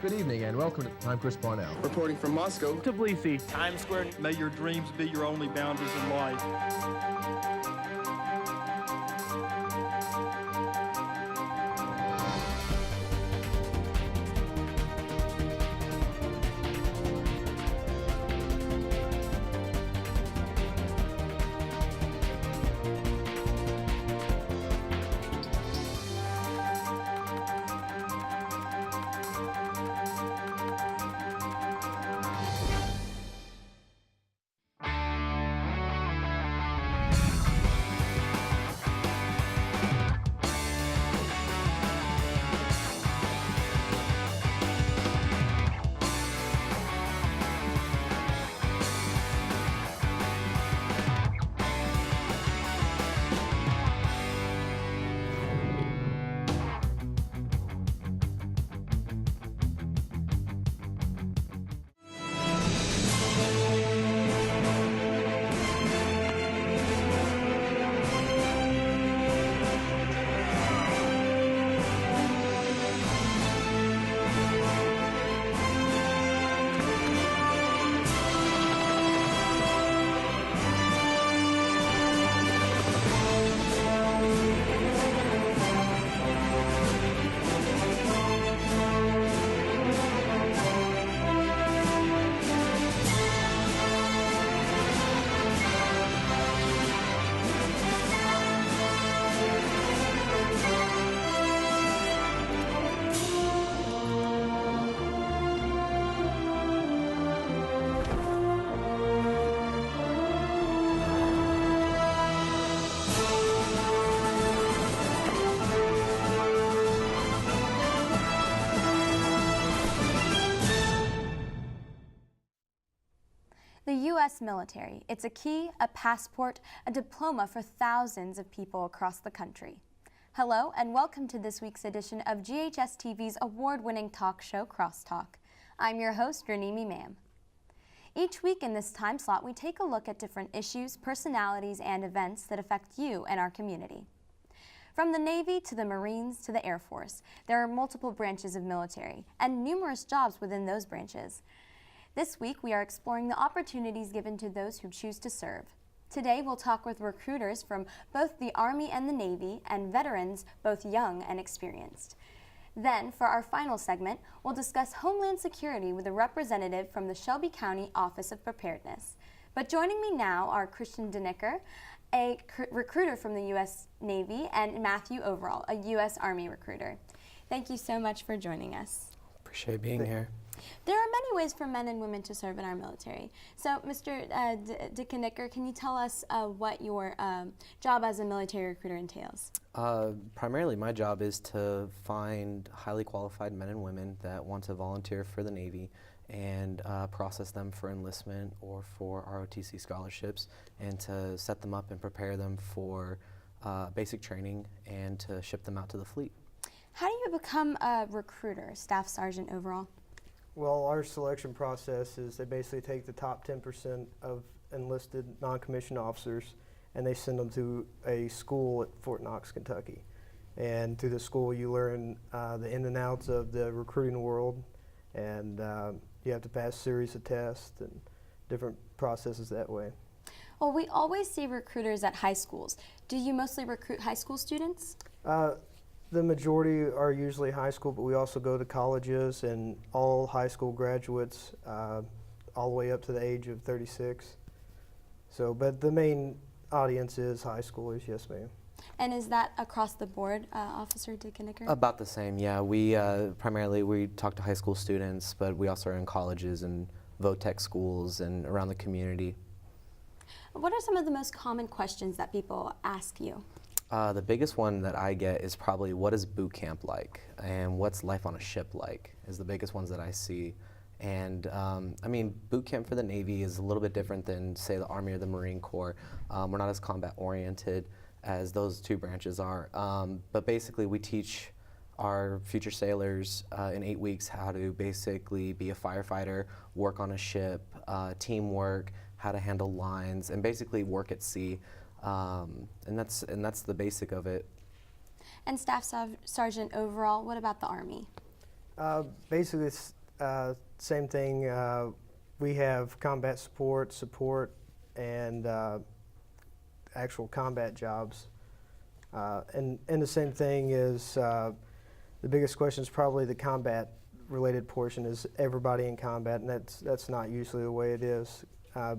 Good evening and welcome. I'm Chris Parnell. Reporting from Moscow. Tbilisi. Times Square. May your dreams be your only boundaries in life. The U.S. military. It's a key, a passport, a diploma for thousands of people across the country. Hello and welcome to this week's edition of GHS-TV's award-winning talk show, Crosstalk. I'm your host, Ranimi Ma'am. Each week in this time slot, we take a look at different issues, personalities, and events that affect you and our community. From the Navy to the Marines to the Air Force, there are multiple branches of military and numerous jobs within those branches. This week, we are exploring the opportunities given to those who choose to serve. Today, we'll talk with recruiters from both the Army and the Navy and veterans, both young and experienced. Then, for our final segment, we'll discuss Homeland Security with a representative from the Shelby County Office of Preparedness. But joining me now are Christian Denicker, a recruiter from the U.S. Navy, and Matthew Overall, a U.S. Army recruiter. Thank you so much for joining us. Appreciate being here. There are many ways for men and women to serve in our military. So, Mr. Denicker, can you tell us what your job as a military recruiter entails? Primarily, my job is to find highly qualified men and women that want to volunteer for the Navy and process them for enlistment or for ROTC scholarships, and to set them up and prepare them for basic training and to ship them out to the fleet. How do you become a recruiter, Staff Sergeant Overall? Well, our selection process is they basically take the top 10% of enlisted non-commissioned officers and they send them to a school at Fort Knox, Kentucky. And through the school you learn the in and outs of the recruiting world, and you have to pass a series of tests and different processes that way. Well, we always see recruiters at high schools. Do you mostly recruit high school students? The majority are usually high school, but we also go to colleges, and all high school graduates all the way up to the age of 36. So, but the main audience is high schoolers, yes ma'am. And is that across the board, Officer Denicker? About the same, yeah. We primarily we talk to high school students, but we also are in colleges and VOTEC schools and around the community. What are some of the most common questions that people ask you? The biggest one that I get is probably, what is boot camp like, and what's life on a ship like, is the biggest ones that I see. And I mean, boot camp for the Navy is a little bit different than, say, the Army or the Marine Corps. We're not as combat oriented as those two branches are. But basically, we teach our future sailors in 8 weeks how to basically be a firefighter, work on a ship, teamwork, how to handle lines, and basically work at sea. And that's the basic of it. And Staff Sergeant Overall, what about the Army? Basically, it's same thing. We have combat support, and actual combat jobs. And the same thing is the biggest question is probably the combat related portion is everybody in combat, and that's not usually the way it is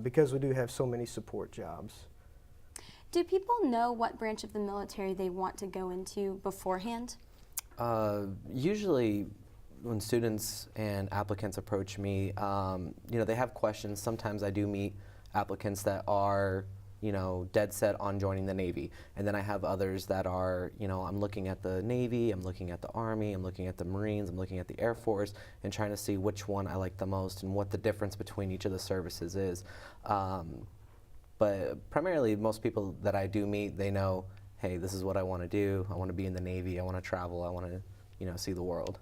because we do have so many support jobs. Do people know what branch of the military they want to go into beforehand? Usually when students and applicants approach me, they have questions. Sometimes I do meet applicants that are, dead set on joining the Navy. And then I have others that are, I'm looking at the Navy, I'm looking at the Army, I'm looking at the Marines, I'm looking at the Air Force, and trying to see which one I like the most and what the difference between each of the services is. But primarily, most people that I do meet, they know, hey, this is what I want to do. I want to be in the Navy. I want to travel. I want to, see the world.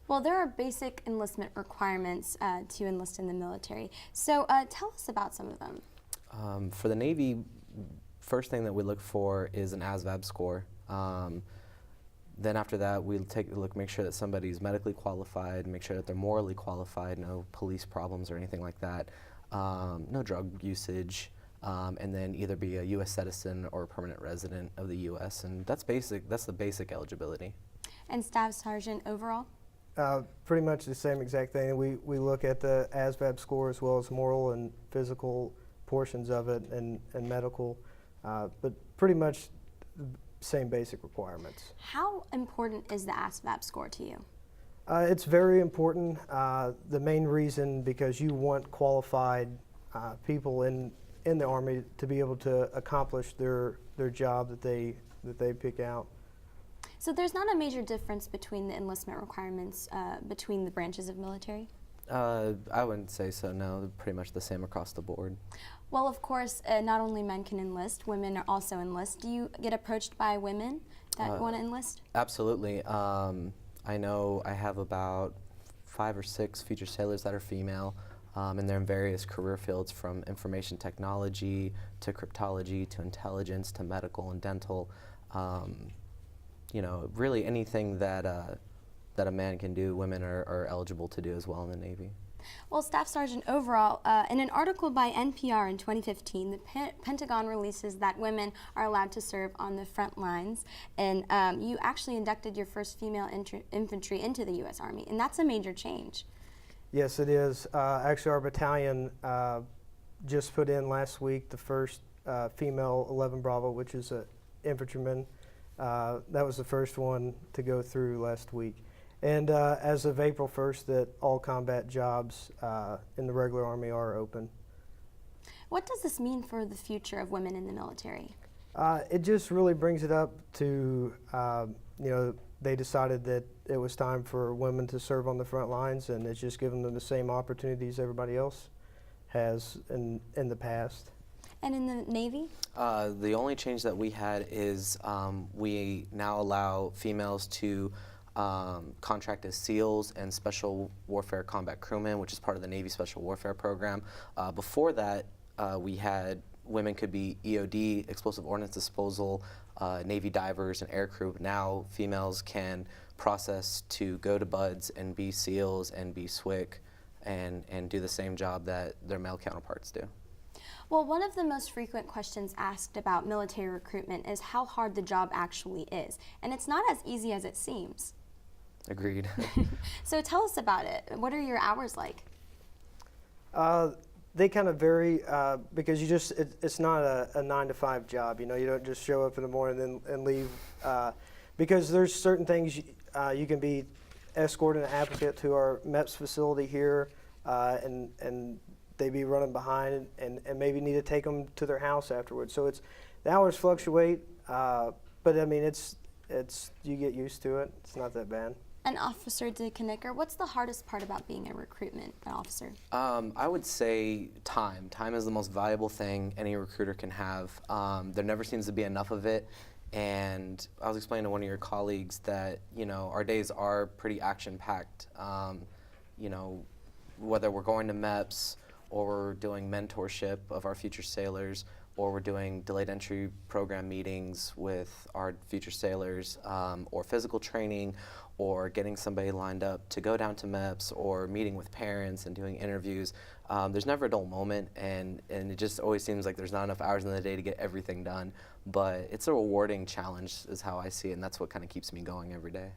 Well, there are basic enlistment requirements to enlist in the military. So tell us about some of them. For the Navy, first thing that we look for is an ASVAB score. Then after that, we'll take a look, make sure that somebody's medically qualified, make sure that they're morally qualified, no police problems or anything like that, no drug usage. And then either be a U.S. citizen or a permanent resident of the U.S. And that's basic. That's the basic eligibility. And Staff Sergeant overall? Pretty much the same exact thing. We look at the ASVAB score as well as moral and physical portions of it and medical, but pretty much the same basic requirements. How important is the ASVAB score to you? It's very important. The main reason because you want qualified people in the Army to be able to accomplish their job that they pick out. So there's not a major difference between the enlistment requirements between the branches of military? I wouldn't say so, no. They're pretty much the same across the board. Well, of course, not only men can enlist, women are also enlist. Do you get approached by women that want to enlist? Absolutely. I know I have about 5 or 6 future sailors that are female. And they're in various career fields from information technology to cryptology to intelligence to medical and dental. Really anything that a man can do, women are eligible to do as well in the Navy. Well, Staff Sergeant, overall, in an article by NPR in 2015, the Pentagon releases that women are allowed to serve on the front lines, and you actually inducted your first female infantry into the U.S. Army, and that's a major change. Yes, it is. Actually, our battalion just put in last week the first female 11 Bravo, which is an infantryman. That was the first one to go through last week. And as of April 1st, that all combat jobs in the regular Army are open. What does this mean for the future of women in the military? It just really brings it up to, they decided that it was time for women to serve on the front lines, and it's just giving them the same opportunities everybody else has in the past. And in the Navy? The only change that we had is we now allow females to contract as SEALs and Special Warfare Combat Crewmen, which is part of the Navy Special Warfare Program. Before that, we had women could be EOD, Explosive Ordnance Disposal, Navy divers and aircrew. Now females can process to go to BUDS and be SEALs and be SWCC and do the same job that their male counterparts do. Well, one of the most frequent questions asked about military recruitment is how hard the job actually is. And it's not as easy as it seems. Agreed. So tell us about it. What are your hours like? They kind of vary because it's not a 9-to-5 job. You don't just show up in the morning and leave. Because there's certain things you can be escorting an applicant to our MEPS facility here and they be running behind and maybe need to take them to their house afterwards. So the hours fluctuate, but I mean it's you get used to it. It's not that bad. And Officer DeKnicker, what's the hardest part about being a recruitment officer? I would say time. Time is the most valuable thing any recruiter can have. There never seems to be enough of it. And I was explaining to one of your colleagues that, our days are pretty action-packed. Whether we're going to MEPS or we're doing mentorship of our future sailors, or we're doing delayed entry program meetings with our future sailors, or physical training, or getting somebody lined up to go down to MEPS or meeting with parents and doing interviews. There's never a dull moment, and it just always seems like there's not enough hours in the day to get everything done. But it's a rewarding challenge is how I see it, and that's what kind of keeps me going every day.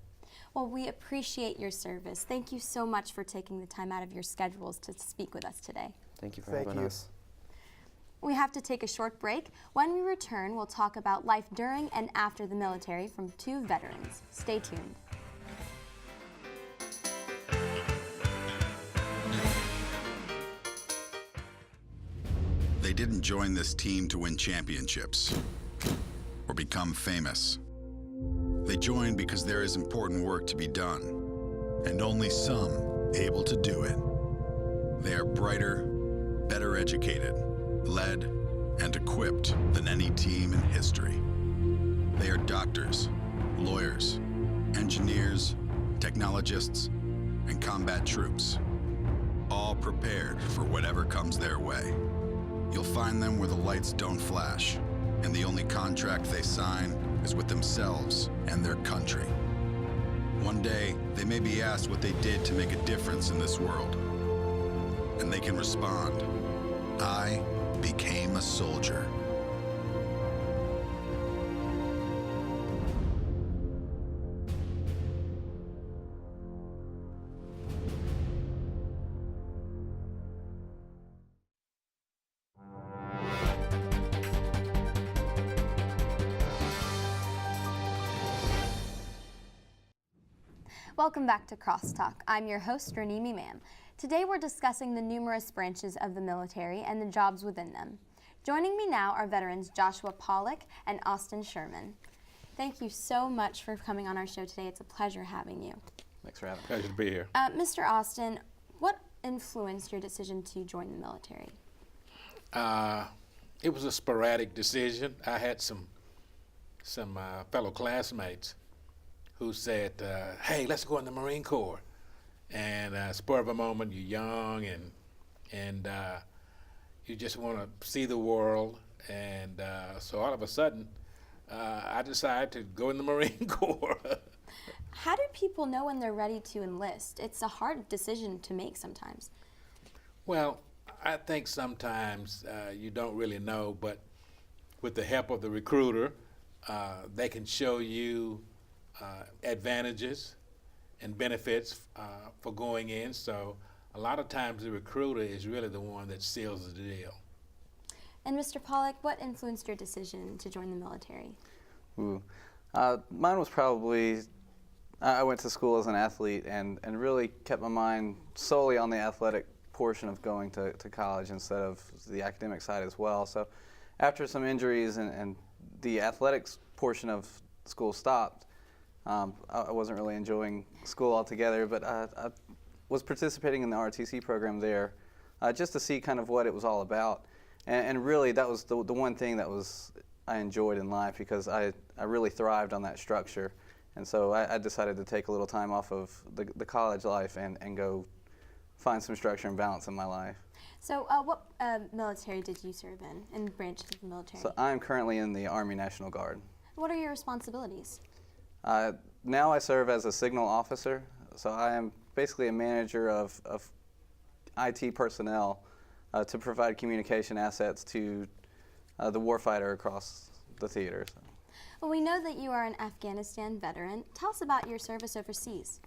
Well, we appreciate your service. Thank you so much for taking the time out of your schedules to speak with us today. Thank you for Thank having you. us. We have to take a short break. When we return, we'll talk about life during and after the military from two veterans. Stay tuned. They didn't join this team to win championships or become famous. They joined because there is important work to be done, and only some able to do it. They are brighter, better educated, led, and equipped than any team in history. They are doctors, lawyers, engineers, technologists, and combat troops, all prepared for whatever comes their way. You'll find them where the lights don't flash, and the only contract they sign is with themselves and their country. One day, they may be asked what they did to make a difference in this world, and they can respond, "I became a soldier." Welcome back to Crosstalk. I'm your host, Ranimi Mam. Today we're discussing the numerous branches of the military and the jobs within them. Joining me now are veterans Joshua Pollock and Austin Sherman. Thank you so much for coming on our show today. It's a pleasure having you. Thanks for having me. Pleasure to be here. Mr. Austin, what influenced your decision to join the military? It was a sporadic decision. I had some fellow classmates who said, "Hey, let's go in the Marine Corps." And spur of a moment, you're young and you just want to see the world. And so all of a sudden, I decided to go in the Marine Corps. How do people know when they're ready to enlist? It's a hard decision to make sometimes. Well, I think sometimes you don't really know, but with the help of the recruiter, they can show you advantages and benefits for going in. So a lot of times the recruiter is really the one that seals the deal. And Mr. Pollock, what influenced your decision to join the military? Mine was probably, I went to school as an athlete and really kept my mind solely on the athletic portion of going to college instead of the academic side as well. So after some injuries and the athletics portion of school stopped, I wasn't really enjoying school altogether, but I was participating in the ROTC program there just to see kind of what it was all about. And really that was the one thing that I enjoyed in life, because I really thrived on that structure. And so I decided to take a little time off of the college life and go find some structure and balance in my life. So what military did you serve in branches of the military? So I'm currently in the Army National Guard. What are your responsibilities? Now I serve as a signal officer, so I am basically a manager of IT personnel to provide communication assets to the warfighter across the theater. So. Well, we know that you are an Afghanistan veteran. Tell us about your service overseas.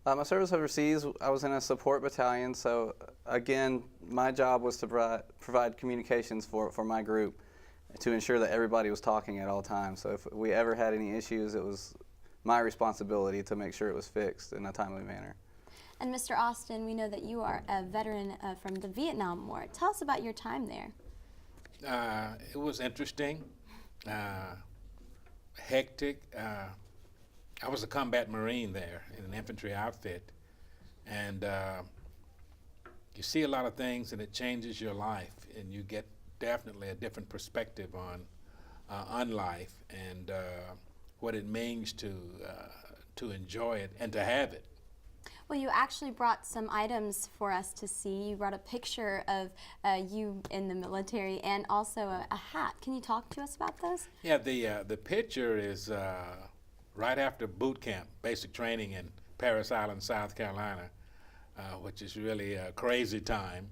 My service overseas, I was in a support battalion, so again, my job was to provide communications for my group to ensure that everybody was talking at all times. So if we ever had any issues, it was my responsibility to make sure it was fixed in a timely manner. And Mr. Austin, we know that you are a veteran from the Vietnam War. Tell us about your time there. It was interesting, hectic. I was a combat Marine there in an infantry outfit, and you see a lot of things and it changes your life, and you get definitely a different perspective on life and what it means to enjoy it and to have it. Well, you actually brought some items for us to see. You brought a picture of you in the military and also a hat. Can you talk to us about those? Yeah, the picture is right after boot camp, basic training in Parris Island, South Carolina, which is really a crazy time.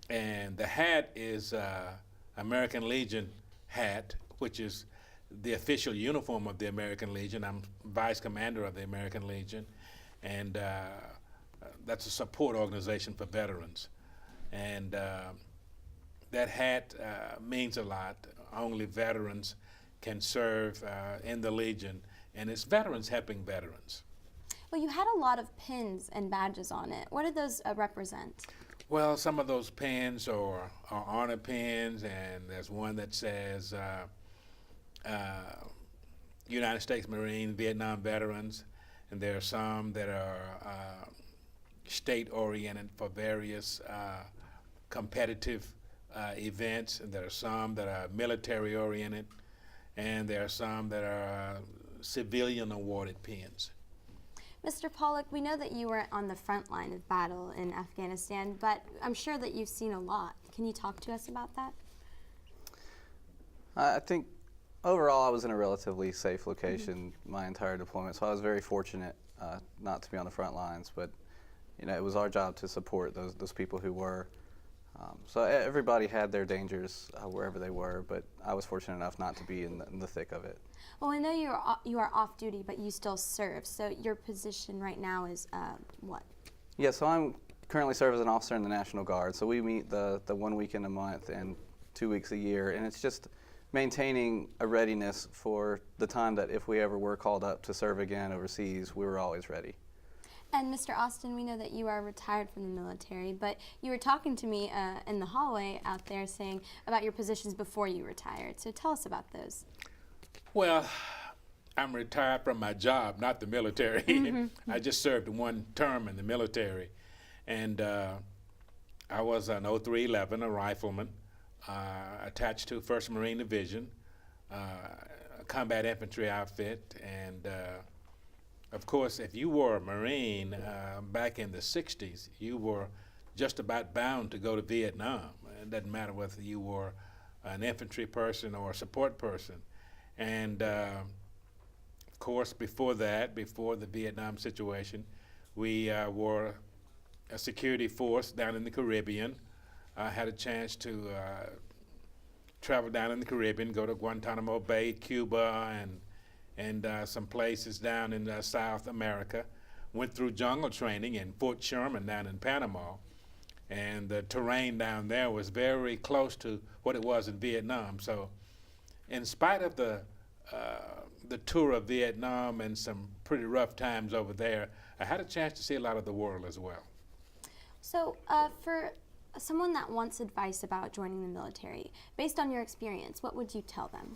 And the hat is American Legion hat, which is the official uniform of the American Legion. I'm vice commander of the American Legion, and that's a support organization for veterans. And that hat means a lot. Only veterans can serve in the Legion, and it's veterans helping veterans. Well, you had a lot of pins and badges on it. What did those represent? Well, some of those pins are honor pins, and there's one that says United States Marine Vietnam Veterans, and there are some that are state-oriented for various competitive events, and there are some that are military-oriented, and there are some that are civilian-awarded pins. Mr. Pollock, we know that you were on the front line of battle in Afghanistan, but I'm sure that you've seen a lot. Can you talk to us about that? I think overall I was in a relatively safe location my entire deployment, so I was very fortunate not to be on the front lines, but you know, it was our job to support those people who were. So everybody had their dangers wherever they were, but I was fortunate enough not to be in the thick of it. Well, I know you are off duty, but you still serve. So your position right now is what? Yeah, so I'm currently serve as an officer in the National Guard. So we meet the 1 weekend a month and 2 weeks a year, and it's just maintaining a readiness for the time that if we ever were called up to serve again overseas, we were always ready. And Mr. Austin, we know that you are retired from the military, but you were talking to me in the hallway out there saying about your positions before you retired. So tell us about those. Well, I'm retired from my job, not the military. I just served one term in the military. And I was an 0311, a rifleman, attached to 1st Marine Division, a combat infantry outfit. And of course, if you were a Marine back in the 60s, you were just about bound to go to Vietnam. It doesn't matter whether you were an infantry person or a support person. And of course, before that, before the Vietnam situation, we were a security force down in the Caribbean. I had a chance to travel down in the Caribbean, go to Guantanamo Bay, Cuba, and some places down in South America. Went through jungle training in Fort Sherman down in Panama. And the terrain down there was very close to what it was in Vietnam. So in spite of the tour of Vietnam and some pretty rough times over there, I had a chance to see a lot of the world as well. So for someone that wants advice about joining the military, based on your experience, what would you tell them?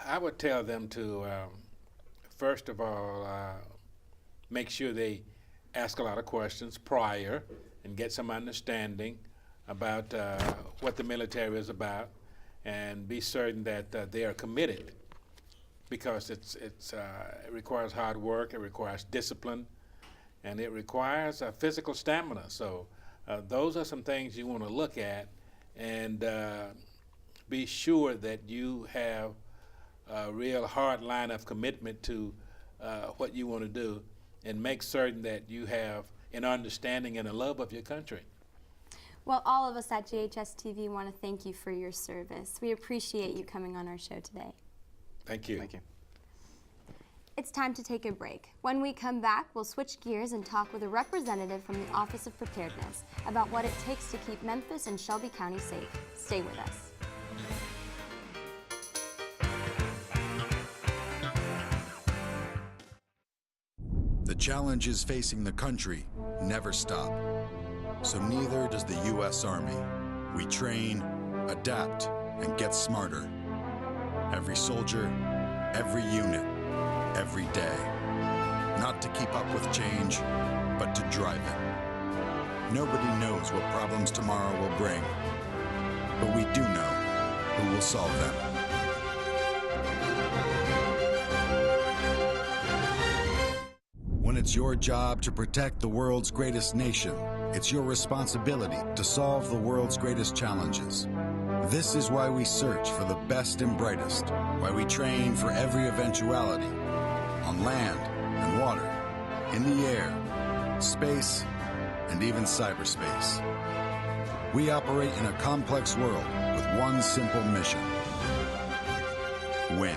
I would tell them to, first of all, make sure they ask a lot of questions prior and get some understanding about what the military is about, and be certain that they are committed, because it requires hard work, it requires discipline, and it requires physical stamina. So those are some things you want to look at, and be sure that you have a real hard line of commitment to what you want to do, and make certain that you have an understanding and a love of your country. Well, all of us at GHS-TV want to thank you for your service. We appreciate you coming on our show today. Thank you. Thank you. It's time to take a break. When we come back, we'll switch gears and talk with a representative from the Office of Preparedness about what it takes to keep Memphis and Shelby County safe. Stay with us. The challenges facing the country never stop. So neither does the U.S. Army. We train, adapt, and get smarter. Every soldier, every unit, every day. Not to keep up with change, but to drive it. Nobody knows what problems tomorrow will bring, but we do know who will solve them. When it's your job to protect the world's greatest nation, it's your responsibility to solve the world's greatest challenges. This is why we search for the best and brightest, why we train for every eventuality, on land and water, in the air, space, and even cyberspace. We operate in a complex world with one simple mission: win.